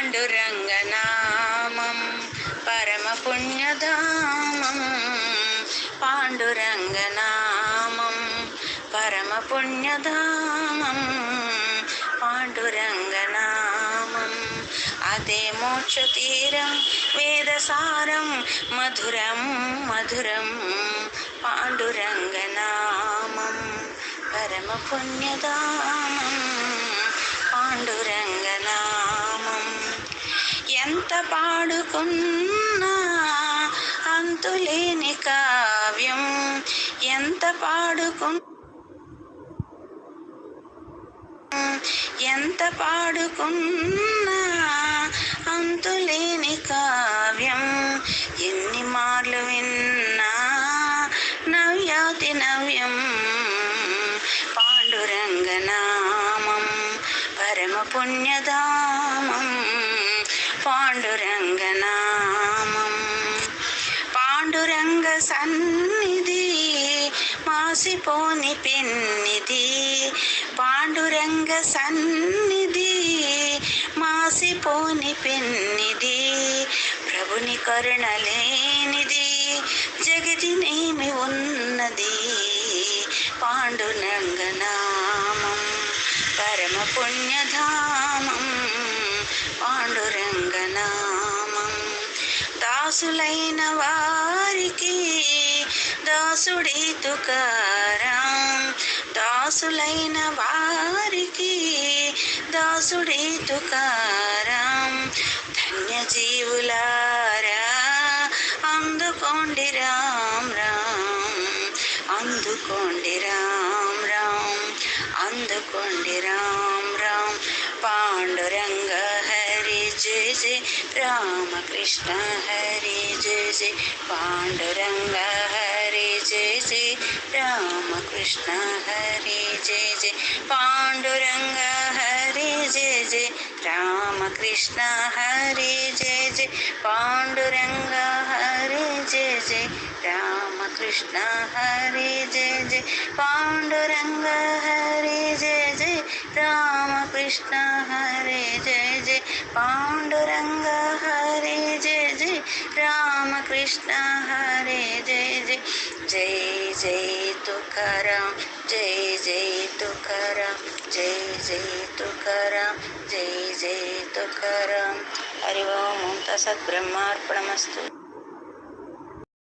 పాండురంగనామం పరమ పుణ్యధామం. పాండురంగనామం పరమ పుణ్యధామం. పాండురంగనామం అదే మోక్షతీరం వేదసారం మధురం మధురం. పాండురంగనామం పరమ పుణ్యధామం. పాండురంగనామం ఎంత పాడుకున్నా అంతులేని కావ్యం. ఎంత పాడుకున్నా అంతులేని కావ్యం. ఎన్ని మార్లు విన్నా నవ్యాతి నవ్యం. పాండురంగనామం పరమ పుణ్యధామం. పాండురంగనామం పాండురంగ సన్నిధి మాసిపోని పెన్నిధి. పాండురంగ సన్నిధి మాసిపోని పెన్నిధి. ప్రభుని కరుణ లేనిది జగతినేమి ఉన్నది. పాండురంగనామం పరమ పుణ్యధామం. పాండురంగనామం దాసులైన వారికి దాసుడే తుకారాం. దాసులైన వారికి దాసుడే తుకారాం. ధన్యజీవులారా అందుకోండి రామ్ రామ్. అందుకోండి రామ్ రామ్. అందుకోండి రామ్ రామ్. పాండురంగ హరి జయ జయ రామకృష్ణ హరి జయ జయ. పాండురంగ హరి జయ జయ రామకృష్ణ హరి జయ జయ. పాండురంగ హరి జయ జయ రామకృష్ణ హరి జయ జయ. పాండురంగ హరి జయ జయ రామకృష్ణ హరి జయ జయ. పాండురంగ హరి జయ జయ రామకృష్ణ హరి జయ జయ. పాండురంగ హరి జయ జయ రామకృష్ణ హరి జయ జయ. జై జై తుకారాం జై జై తుకారాం జై జై తుకారాం జై జై తుకారాం. హరి ఓం తత్సత్ బ్రహ్మార్పణమస్తు.